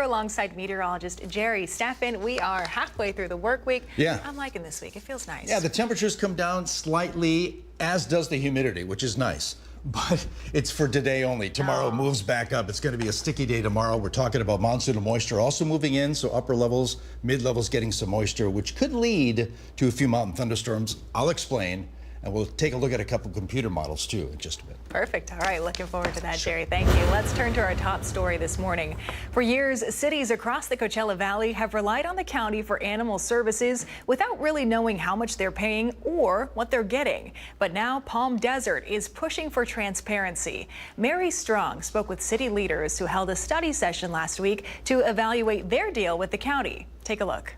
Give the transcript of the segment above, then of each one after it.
alongside meteorologist Jerry Staffen. We are halfway through the work week. Yeah. I'm liking this week. It feels nice. Yeah, the temperatures come down slightly, as does the humidity, which is nice. But it's for today only. Tomorrow moves back up. It's going to be a sticky day tomorrow. We're talking about monsoon and moisture also moving in, so upper levels, mid levels getting some moisture, which could lead to a few mountain thunderstorms. I'll explain, and we'll take a look at a couple computer models too in just a bit. Perfect. All right, looking forward to that, Jerry. Thank you. Let's turn to our top story this morning. For years, cities across the Coachella Valley have relied on the county for animal services without really knowing how much they're paying or what they're getting. But now Palm Desert is pushing for transparency. Mary Strong spoke with city leaders who held a study session last week to evaluate their deal with the county. Take a look.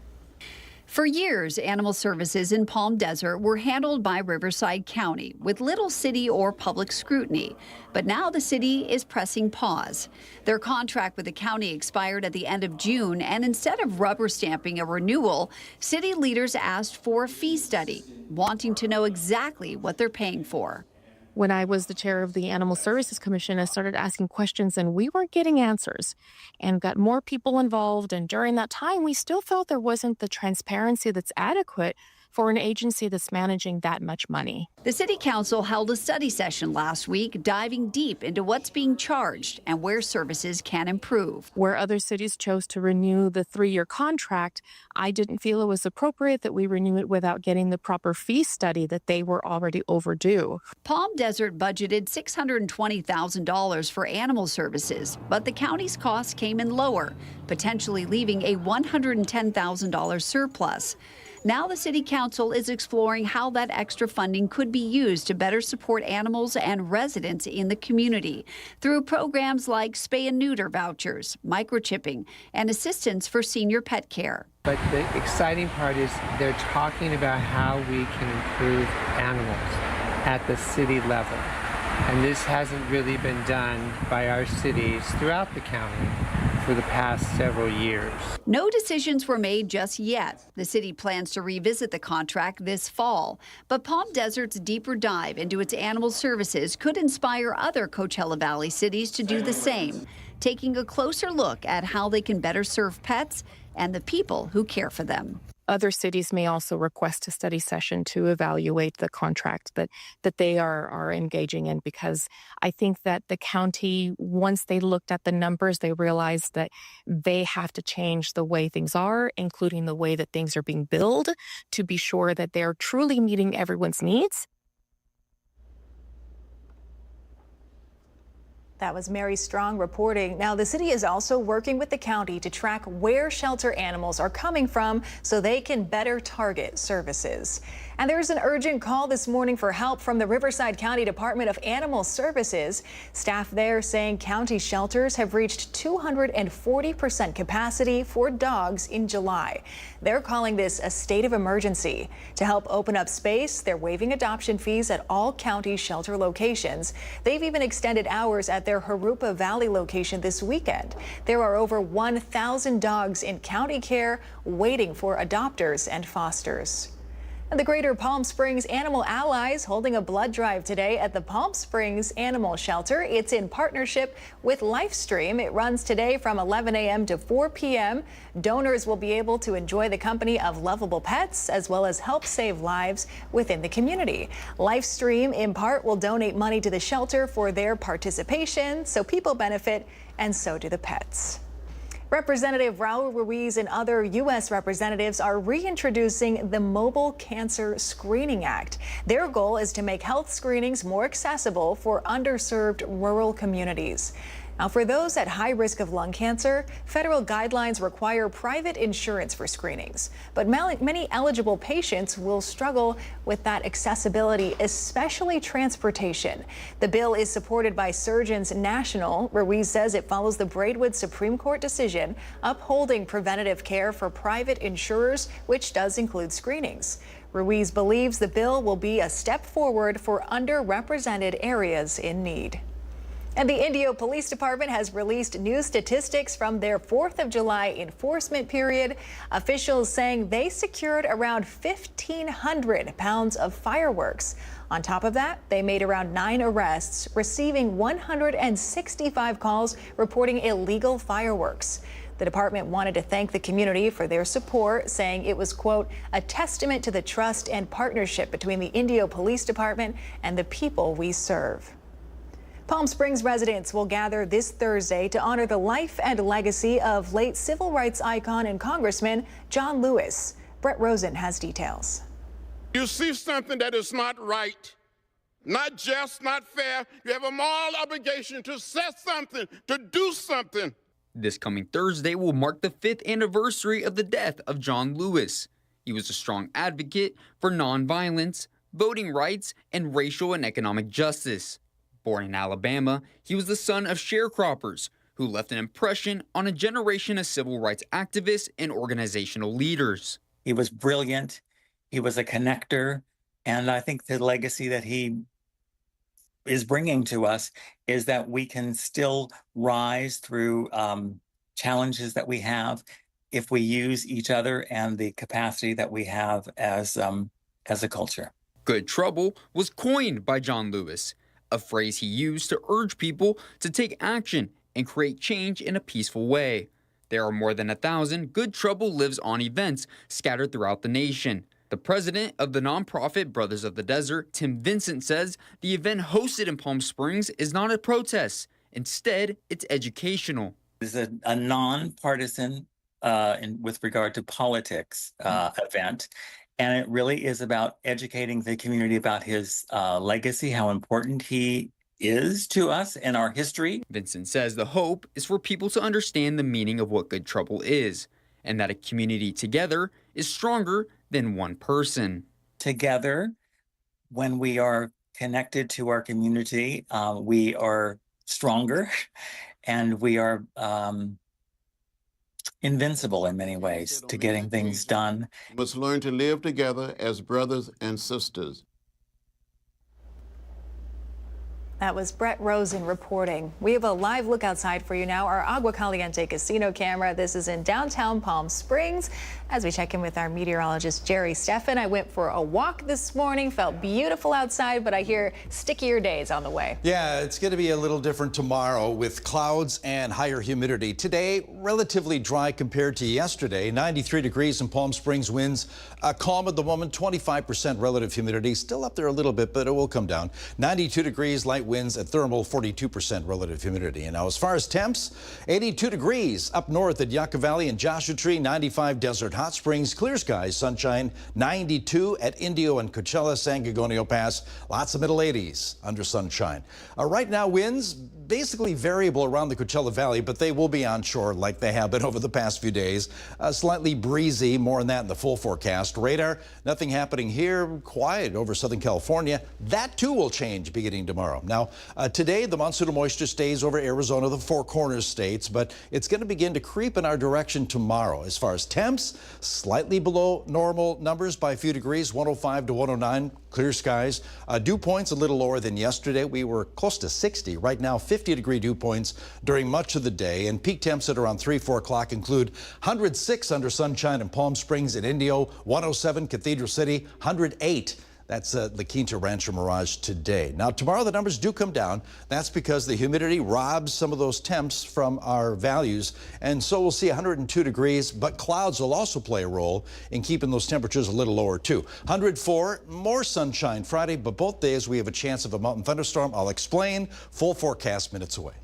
For years, animal services in Palm Desert were handled by Riverside County with little city or public scrutiny. But now the city is pressing pause. Their contract with the county expired at the end of June, and instead of rubber stamping a renewal, city leaders asked for a fee study, wanting to know exactly what they're paying for. When I was the chair of the Animal Services Commission, I started asking questions and we weren't getting answers and got more people involved. And during that time, we still felt there wasn't the transparency that's adequate for an agency that's managing that much money. The City Council held a study session last week, diving deep into what's being charged and where services can improve. Where other cities chose to renew the 3-year contract, I didn't feel it was appropriate that we renew it without getting the proper fee study that they were already overdue. Palm Desert budgeted $620,000 for animal services, but the county's costs came in lower, potentially leaving a $110,000 surplus. Now the City Council is exploring how that extra funding could be used to better support animals and residents in the community through programs like spay and neuter vouchers, microchipping, and assistance for senior pet care. But the exciting part is they're talking about how we can improve animals at the city level. And this hasn't really been done by our cities throughout the county for the past several years. No decisions were made just yet. The city plans to revisit the contract this fall, but Palm Desert's deeper dive into its animal services could inspire other Coachella Valley cities to do the same, taking a closer look at how they can better serve pets and the people who care for them. Other cities may also request a study session to evaluate the contract that they are engaging in, because I think that the county, once they looked at the numbers, they realized that they have to change the way things are, including the way that things are being billed, to be sure that they're truly meeting everyone's needs. That was Mary Strong reporting. Now, the city is also working with the county to track where shelter animals are coming from so they can better target services. And there's an urgent call this morning for help from the Riverside County Department of Animal Services. Staff there saying county shelters have reached 240% capacity for dogs in July. They're calling this a state of emergency. To help open up space, they're waiving adoption fees at all county shelter locations. They've even extended hours at their Harupa Valley location this weekend. There are over 1,000 dogs in county care waiting for adopters and fosters. And the Greater Palm Springs Animal Allies holding a blood drive today at the Palm Springs Animal Shelter. It's in partnership with Livestream. It runs today from 11 a.m. to 4 p.m. Donors will be able to enjoy the company of lovable pets as well as help save lives within the community. Livestream, in part, will donate money to the shelter for their participation, so people benefit and so do the pets. Representative Raul Ruiz and other U.S. representatives are reintroducing the Mobile Cancer Screening Act. Their goal is to make health screenings more accessible for underserved rural communities. Now, for those at high risk of lung cancer, federal guidelines require private insurance for screenings. But many eligible patients will struggle with that accessibility, especially transportation. The bill is supported by Surgeons National. Ruiz says it follows the Braidwood Supreme Court decision upholding preventative care for private insurers, which does include screenings. Ruiz believes the bill will be a step forward for underrepresented areas in need. And the Indio Police Department has released new statistics from their 4th of July enforcement period. Officials saying they secured around 1,500 pounds of fireworks. On top of that, they made around 9 arrests, receiving 165 calls reporting illegal fireworks. The department wanted to thank the community for their support, saying it was, quote, a testament to the trust and partnership between the Indio Police Department and the people we serve. Palm Springs residents will gather this Thursday to honor the life and legacy of late civil rights icon and Congressman John Lewis. Brett Rosen has details. You see something that is not right, not just, not fair, you have a moral obligation to say something, to do something. This coming Thursday will mark the 5th anniversary of the death of John Lewis. He was a strong advocate for nonviolence, voting rights, and racial and economic justice. Born in Alabama, he was the son of sharecroppers who left an impression on a generation of civil rights activists and organizational leaders. He was brilliant. He was a connector. And I think the legacy that he is bringing to us is that we can still rise through challenges that we have if we use each other and the capacity that we have as a culture. Good trouble was coined by John Lewis, a phrase he used to urge people to take action and create change in a peaceful way. There are more than 1,000 Good Trouble Lives On events scattered throughout the nation. The president of the nonprofit Brothers of the Desert, Tim Vincent, says the event hosted in Palm Springs is not a protest. Instead, it's educational. It's a nonpartisan, with regard to politics, event. And it really is about educating the community about his legacy, how important he is to us and our history. Vincent says the hope is for people to understand the meaning of what good trouble is, and that a community together is stronger than one person. Together, when we are connected to our community, we are stronger and we are invincible in many ways to getting things done. We must learn to live together as brothers and sisters. That was Brett Rosen reporting. We have a live look outside for you now. Our Agua Caliente casino camera. This is in downtown Palm Springs. As we check in with our meteorologist, Jerry Steffen. I went for a walk this morning. Felt beautiful outside, but I hear stickier days on the way. Yeah, it's going to be a little different tomorrow with clouds and higher humidity. Today, relatively dry compared to yesterday. 93 degrees in Palm Springs, winds calm at the moment. 25% relative humidity. Still up there a little bit, but it will come down. 92 degrees, light winds at thermal, 42% relative humidity. And now as far as temps, 82 degrees up north at Yucca Valley and Joshua Tree, 95 Desert Hot Springs, clear skies, sunshine, 92 at Indio and Coachella, San Gorgonio Pass, lots of middle 80s under sunshine. Right now, winds basically variable around the Coachella Valley, but they will be onshore like they have been over the past few days. Slightly breezy, more on that in the full forecast. Radar, nothing happening here, quiet over Southern California. That too will change beginning tomorrow. Now, today the monsoonal moisture stays over Arizona, the Four Corners states, but it's going to begin to creep in our direction tomorrow. As far as temps, slightly below normal numbers by a few degrees, 105 to 109, clear skies. Dew points a little lower than yesterday. We were close to 60. Right now, 50-degree dew points during much of the day, and peak temps at around 3, 4 o'clock include 106 under sunshine in Palm Springs and Indio, 107 Cathedral City, 108. That's La Quinta Rancho Mirage today. Now, tomorrow the numbers do come down. That's because the humidity robs some of those temps from our values. And so we'll see 102 degrees, but clouds will also play a role in keeping those temperatures a little lower, too. 104, more sunshine Friday, but both days we have a chance of a mountain thunderstorm. I'll explain. Full forecast minutes away.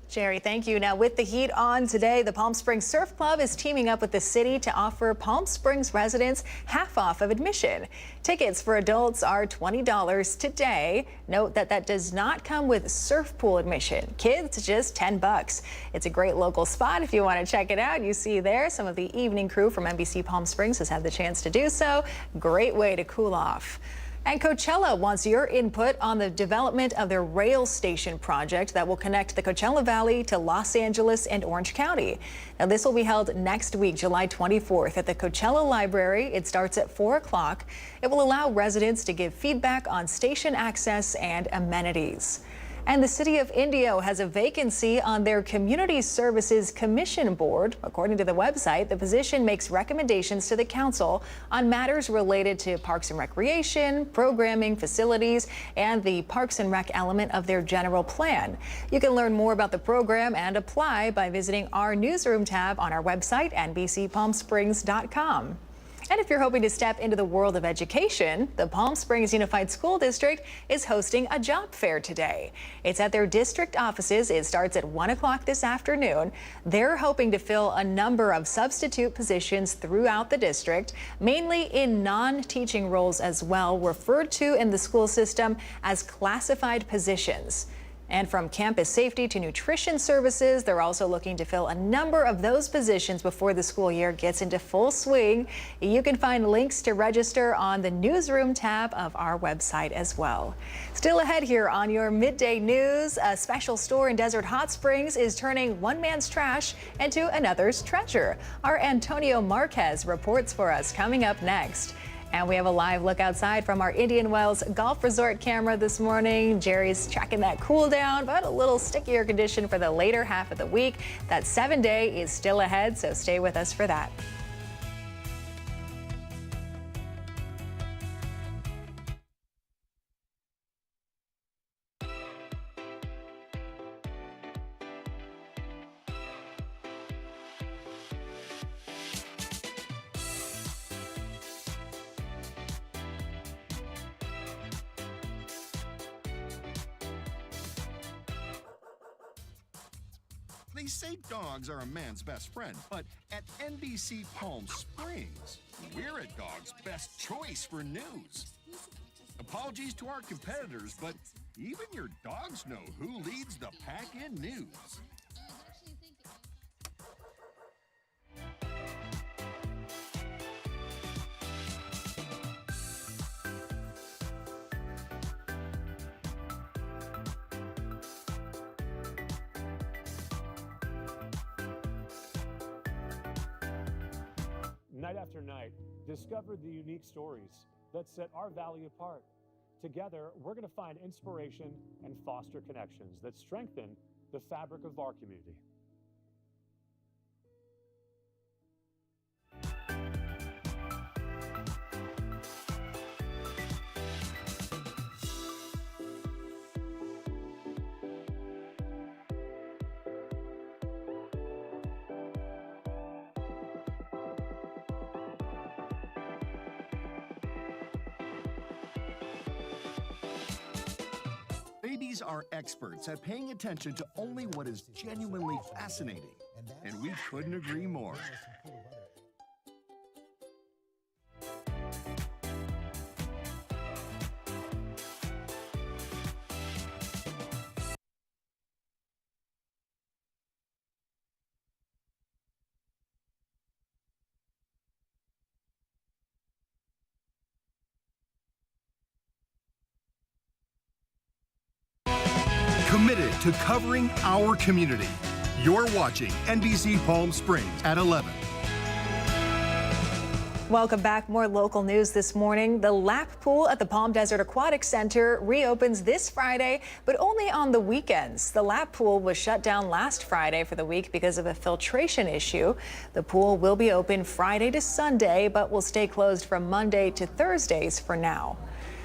Jerry, thank you. Now, with the heat on today, the Palm Springs Surf Club is teaming up with the city to offer Palm Springs residents half off of admission. Tickets for adults are $20 today. Note that that does not come with surf pool admission. Kids, just $10. It's a great local spot if you want to check it out. You see there, some of the evening crew from NBC Palm Springs has had the chance to do so. Great way to cool off. And Coachella wants your input on the development of their rail station project that will connect the Coachella Valley to Los Angeles and Orange County. Now, this will be held next week, July 24th at the Coachella Library. It starts at 4 o'clock. It will allow residents to give feedback on station access and amenities. And the City of Indio has a vacancy on their Community Services Commission Board. According to the website, the position makes recommendations to the council on matters related to Parks and Recreation, programming, facilities, and the Parks and Rec element of their general plan. You can learn more about the program and apply by visiting our newsroom tab on our website, NBCPalmSprings.com. And if you're hoping to step into the world of education, the Palm Springs Unified School District is hosting a job fair today. It's at their district offices. It starts at 1 o'clock this afternoon. They're hoping to fill a number of substitute positions throughout the district, mainly in non-teaching roles as well, referred to in the school system as classified positions. And from campus safety to nutrition services, they're also looking to fill a number of those positions before the school year gets into full swing. You can find links to register on the newsroom tab of our website as well. Still ahead here on your midday news, a special store in Desert Hot Springs is turning one man's trash into another's treasure. Our Antonio Marquez reports for us coming up next. And we have a live look outside from our Indian Wells Golf Resort camera this morning. Jerry's tracking that cool down, but a little stickier condition for the later half of the week. That 7-day is still ahead, so stay with us for that. They say dogs are a man's best friend, but at NBC Palm Springs, we're a dog's best choice for news. Apologies to our competitors, but even your dogs know who leads the pack in news. Night after night, discover the unique stories that set our valley apart. Together, we're going to find inspiration and foster connections that strengthen the fabric of our community. Babies are experts at paying attention to only what is genuinely fascinating, and we couldn't agree more. Committed to covering our community. You're watching NBC Palm Springs at 11. Welcome back. More local news this morning. The lap pool at the Palm Desert Aquatic Center reopens this Friday, but only on the weekends. The lap pool was shut down last Friday for the week because of a filtration issue. The pool will be open Friday to Sunday, but will stay closed from Monday to Thursdays for now.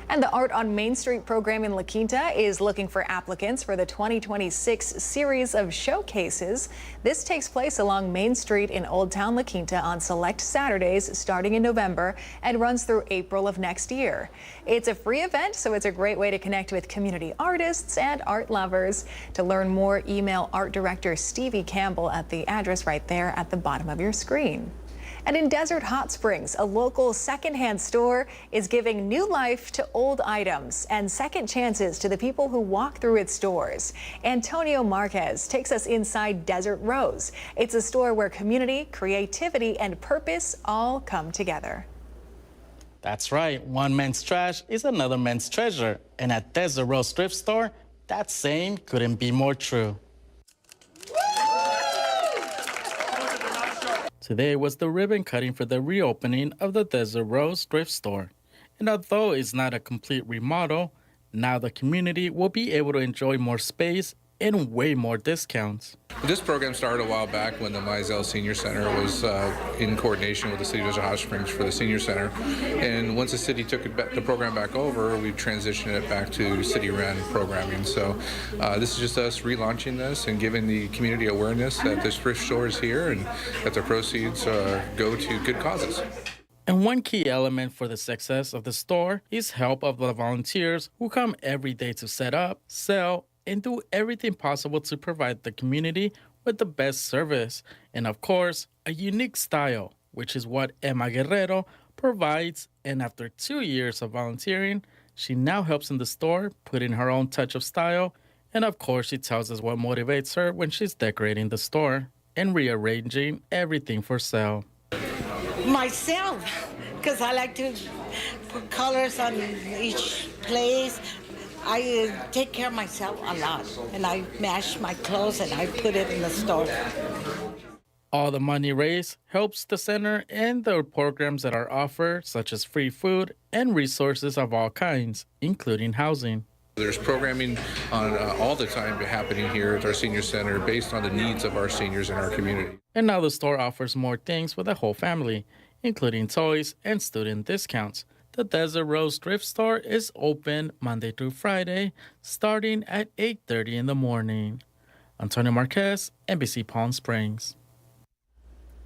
And the Art on Main Street program in La Quinta is looking for applicants for the 2026 series of showcases. This takes place along Main Street in Old Town La Quinta on select Saturdays starting in November and runs through April of next year. It's a free event, so it's a great way to connect with community artists and art lovers. To learn more, email Art Director Stevie Campbell at the address right there at the bottom of your screen. And in Desert Hot Springs, a local secondhand store is giving new life to old items and second chances to the people who walk through its doors. Antonio Marquez takes us inside Desert Rose. It's a store where community, creativity, and purpose all come together. That's right. One man's trash is another man's treasure. And at Desert Rose thrift store, that saying couldn't be more true. Today was the ribbon cutting for the reopening of the Desert Rose thrift store. And although it's not a complete remodel, Now the community will be able to enjoy more space and way more discounts. This program started a while back when the Mizell Senior Center was in coordination with the City of Hot Springs for the Senior Center. And once the city took the program back over, we transitioned it back to city-run programming. So this is just us relaunching this and giving the community awareness that this thrift store is here and that the proceeds go to good causes. And one key element for the success of the store is help of the volunteers who come every day to set up, sell, and do everything possible to provide the community with the best service and, of course, a unique style, which is what Emma Guerrero provides. And after 2 years of volunteering, she now helps in the store, put in her own touch of style. And, of course, she tells us what motivates her when she's decorating the store and rearranging everything for sale. Myself, because I like to put colors on each place. I take care of myself a lot, and I mash my clothes and I put it in the store. All the money raised helps the center and the programs that are offered, such as free food and resources of all kinds, including housing. There's programming on all the time happening here at our senior center based on the needs of our seniors in our community. And now the store offers more things for the whole family, including toys and student discounts. The Desert Rose Thrift Store is open Monday through Friday, starting at 8:30 in the morning. Antonio Marquez, NBC Palm Springs.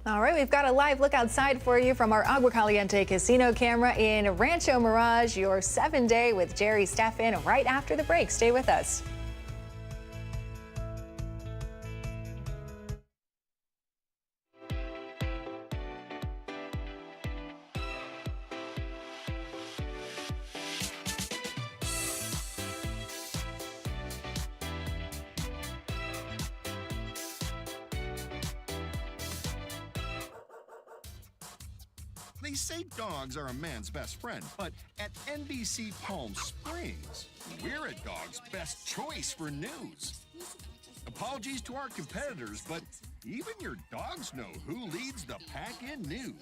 All right, we've got a live look outside for you from our Agua Caliente casino camera in Rancho Mirage, your 7-day with Jerry Steffen right after the break. Stay with us. They say dogs are a man's best friend, but at NBC Palm Springs, we're a dog's best choice for news. Apologies to our competitors, but even your dogs know who leads the pack in news.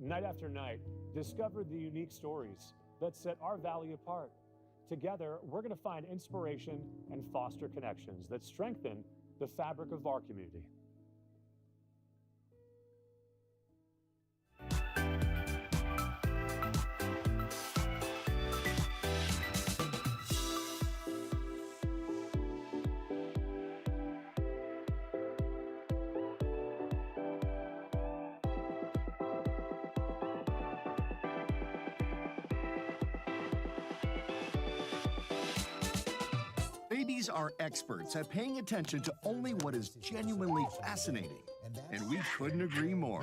Night after night, discover the unique stories that set our valley apart. Together, we're going to find inspiration and foster connections that strengthen the fabric of our community. Babies are experts at paying attention to only what is genuinely fascinating, and we couldn't agree more.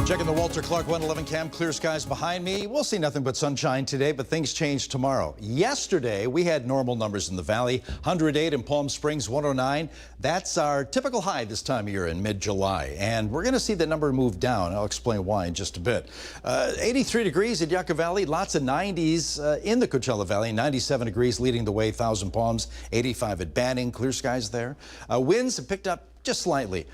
Checking the Walter Clark 111 cam, clear skies behind me. We'll see nothing but sunshine today, but things change tomorrow. Yesterday, we had normal numbers in the valley, 108 in Palm Springs, 109. That's our typical high this time of year in mid-July. And we're going to see the number move down. I'll explain why in just a bit. 83 degrees at Yucca Valley, lots of 90s in the Coachella Valley, 97 degrees leading the way, Thousand Palms, 85 at Banning, clear skies there. Winds have picked up just slightly.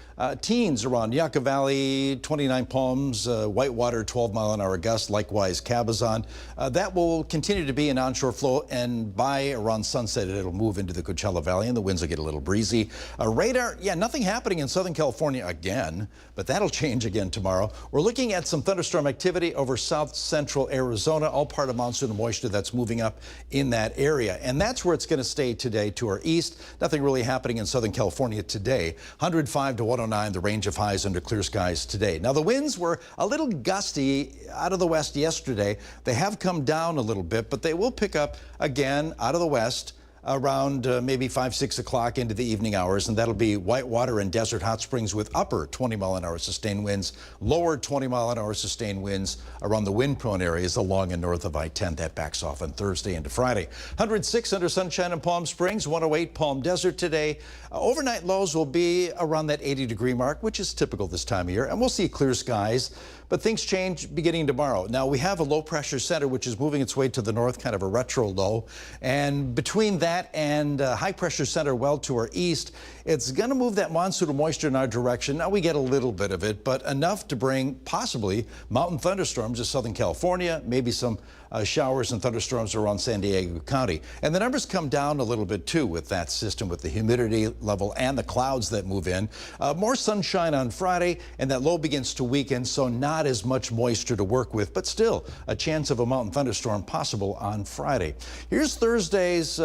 Teens around Yucca Valley, 29 Palms, Whitewater, 12-mile-an-hour gust, likewise Cabazon. That will continue to be an onshore flow, and by around sunset, it'll move into the Coachella Valley, and the winds will get a little breezy. Radar, yeah, nothing happening in Southern California again, but that'll change again tomorrow. We're looking at some thunderstorm activity over south central Arizona, all part of monsoon moisture that's moving up in that area. And that's where it's going to stay today to our east. Nothing really happening in Southern California today. 105 to 109, the range of highs under clear skies today. Now, the winds were a little gusty out of the west yesterday. They have come down a little bit, but they will pick up again out of the west around maybe 5, 6 o'clock into the evening hours, and that'll be Whitewater and Desert Hot Springs with upper 20-mile-an-hour sustained winds, lower 20-mile-an-hour sustained winds around the wind-prone areas along and north of I-10. That backs off on Thursday into Friday. 106 under sunshine in Palm Springs, 108 Palm Desert today. Overnight lows will be around that 80-degree mark, which is typical this time of year, and we'll see clear skies. But things change beginning tomorrow. Now, we have a low-pressure center, which is moving its way to the north, kind of a retro low. And between that and high-pressure center well to our east, it's going to move that monsoonal moisture in our direction. Now, we get a little bit of it, but enough to bring possibly mountain thunderstorms to Southern California, maybe some showers and thunderstorms around San Diego County. And the numbers come down a little bit, too, with that system, with the humidity level and the clouds that move in. More sunshine on Friday, and that low begins to weaken, so not as much moisture to work with, but still a chance of a mountain thunderstorm possible on Friday. Here's Thursday's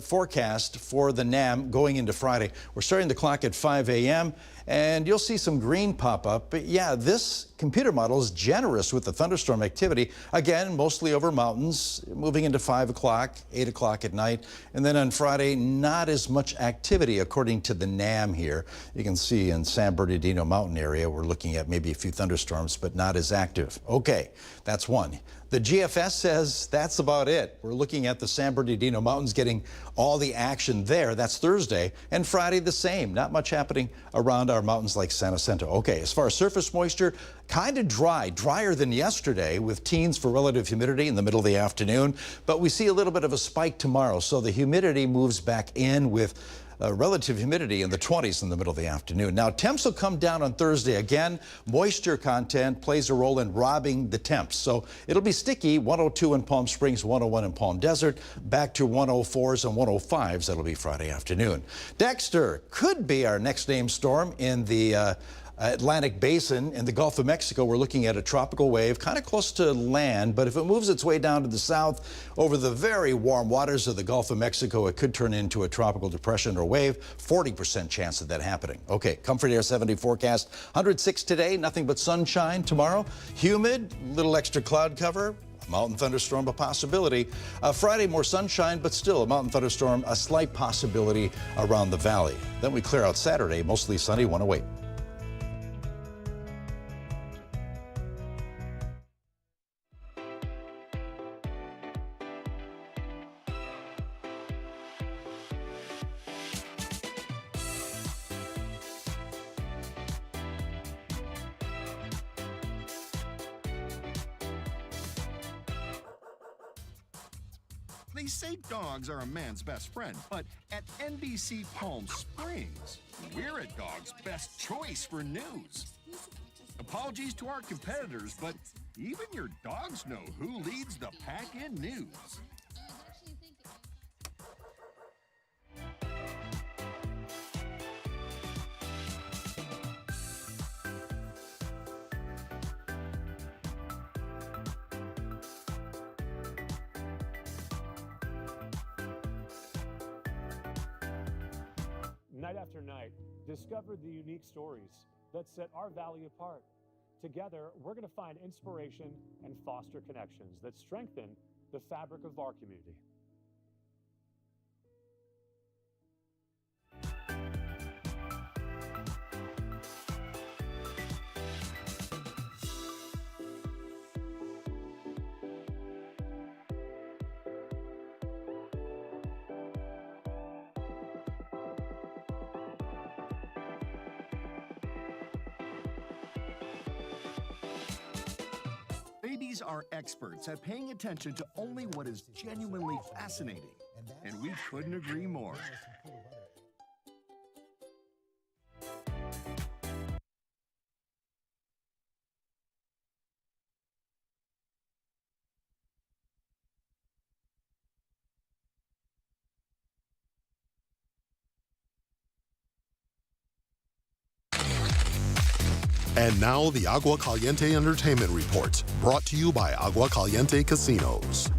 forecast for the NAM going into Friday. We're starting the clock at 5 a.m. and you'll see some green pop up. But yeah, this computer model is generous with the thunderstorm activity. Again, mostly over mountains, moving into 5 o'clock, 8 o'clock at night. And then on Friday, not as much activity according to the NAM here. You can see in San Bernardino Mountain area, we're looking at maybe a few thunderstorms, but not as active. Okay, that's one. The GFS says that's about it. We're looking at the San Bernardino Mountains getting all the action there. That's Thursday. And Friday the same. Not much happening around our mountains like San Jacinto. Okay, as far as surface moisture, kind of dry, drier than yesterday with teens for relative humidity in the middle of the afternoon. But we see a little bit of a spike tomorrow. So the humidity moves back in with relative humidity in the 20s in the middle of the afternoon. Now, temps will come down on Thursday. Again, moisture content plays a role in robbing the temps. So it'll be sticky, 102 in Palm Springs, 101 in Palm Desert, back to 104s and 105s. That'll be Friday afternoon. Dexter could be our next named storm in the Atlantic Basin. In the Gulf of Mexico, we're looking at a tropical wave kind of close to land, but if it moves its way down to the south over the very warm waters of the Gulf of Mexico, it could turn into a tropical depression or wave. 40% chance of that happening. Okay, Comfort Air 70 forecast. 106 today, nothing but sunshine tomorrow. Humid, little extra cloud cover. Mountain thunderstorm a possibility. Friday, more sunshine, but still a mountain thunderstorm, a slight possibility around the valley. Then we clear out Saturday, mostly sunny, 108. They say dogs are a man's best friend, but at NBC Palm Springs, we're a dog's best choice for news. Apologies to our competitors, but even your dogs know who leads the pack in news. Night after night, discover the unique stories that set our valley apart. Together, we're going to find inspiration and foster connections that strengthen the fabric of our community. Babies are experts at paying attention to only what is genuinely fascinating, and we couldn't agree more. And now the Agua Caliente Entertainment Report, brought to you by Agua Caliente Casinos.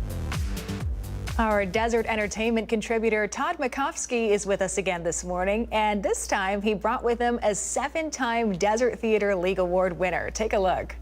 Our desert entertainment contributor Todd Makovsky is with us again this morning, and this time he brought with him a 7-time Desert Theater League Award winner. Take a look.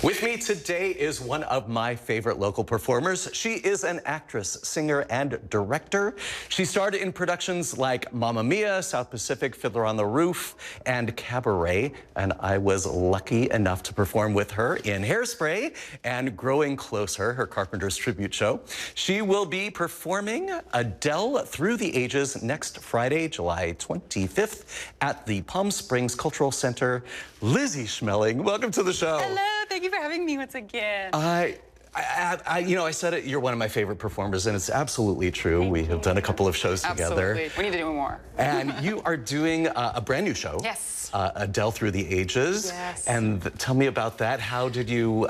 With me today is one of my favorite local performers. She is an actress, singer, and director. She starred in productions like Mamma Mia, South Pacific, Fiddler on the Roof, and Cabaret. And I was lucky enough to perform with her in Hairspray and Growing Closer, her Carpenter's tribute show. She will be performing Adele Through the Ages next Friday, July 25th at the Palm Springs Cultural Center. Lizzie Schmeling, welcome to the show. Hello, thank you for having me once again. You know, I said it, you're one of my favorite performers, and it's absolutely true. We have done a couple of shows together. Absolutely. We need to do more. And you are doing a brand new show. Yes. Adele Through the Ages. Yes. And tell me about that. How did you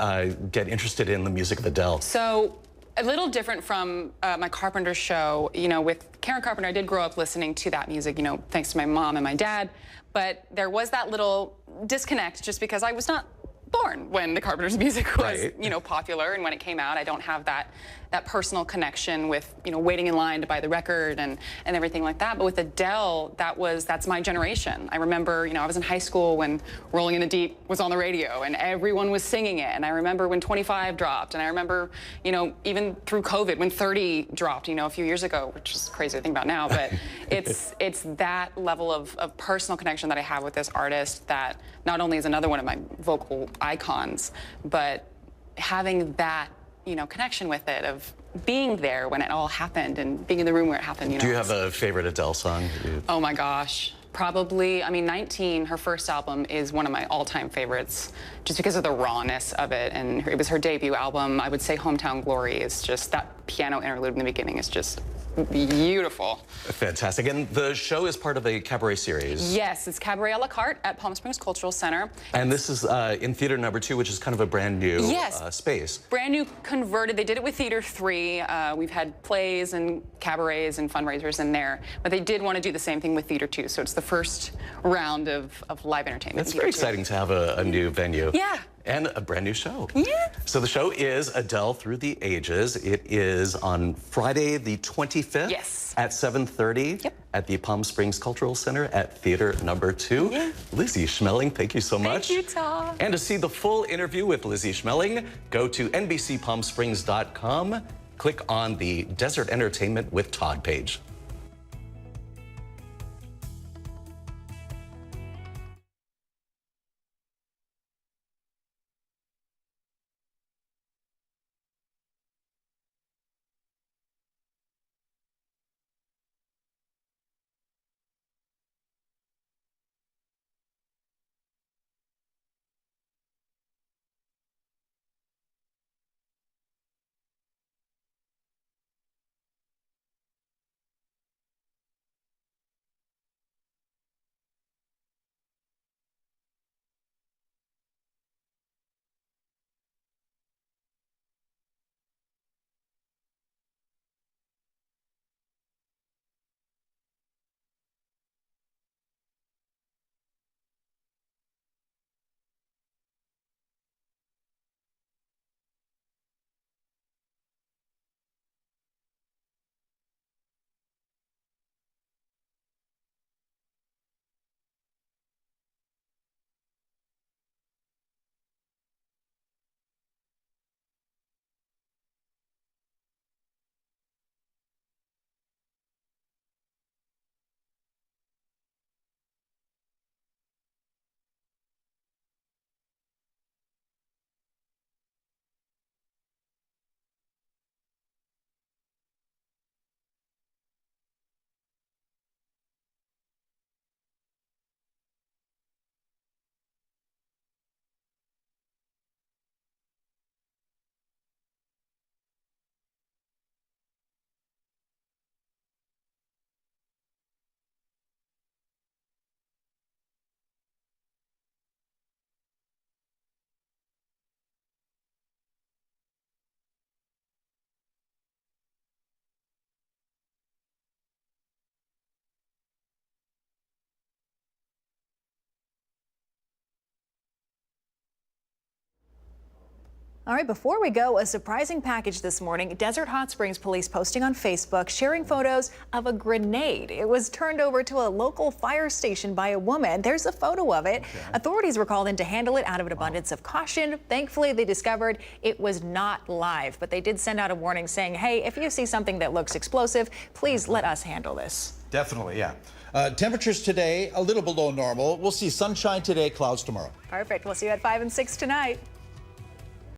get interested in the music of Adele? So, a little different from my Carpenter show. You know, with Karen Carpenter, I did grow up listening to that music, you know, thanks to my mom and my dad. But there was that little disconnect just because I was not born when the Carpenters music was, you know, popular, and when it came out, I don't have that personal connection with, you know, waiting in line to buy the record and everything like that. But with Adele, that's my generation. I remember, you know, I was in high school when Rolling in the Deep was on the radio and everyone was singing it. And I remember when 25 dropped, and I remember, you know, even through COVID when 30 dropped, you know, a few years ago, which is crazy to think about now. But it's that level of personal connection that I have with this artist that not only is another one of my vocal icons, but having that, you know, connection with it, of being there when it all happened and being in the room where it happened, you know. Do you have a favorite Adele song? Oh my gosh. Probably, I mean, 19, her first album, is one of my all-time favorites just because of the rawness of it. And it was her debut album. I would say Hometown Glory is just, that piano interlude in the beginning is just beautiful. Fantastic. And the show is part of a cabaret series. Yes, it's Cabaret a la carte at Palm Springs Cultural Center. And this is in Theater Number 2, which is kind of a brand new space. Brand new, converted. They did it with Theater 3. We've had plays and cabarets and fundraisers in there, but they did want to do the same thing with Theater 2. So it's the first round of live entertainment. It's very exciting to have a new venue. Yeah. And a brand new show. Yeah. So the show is Adele Through the Ages. It is on Friday the 25th at 7:30 at the Palm Springs Cultural Center at Theater Number 2. Yeah. Lizzie Schmeling, thank you so much. Thank you, Tom. And to see the full interview with Lizzie Schmeling, go to NBCPalmSprings.com. Click on the Desert Entertainment with Todd page. All right, before we go, a surprising package this morning. Desert Hot Springs police posting on Facebook, sharing photos of a grenade. It was turned over to a local fire station by a woman. There's a photo of it. Okay. Authorities were called in to handle it out of an abundance of caution. Thankfully, they discovered it was not live, but they did send out a warning saying, hey, if you see something that looks explosive, please let us handle this. Definitely, yeah. Temperatures today, a little below normal. We'll see sunshine today, clouds tomorrow. Perfect. We'll see you at 5 and 6 tonight.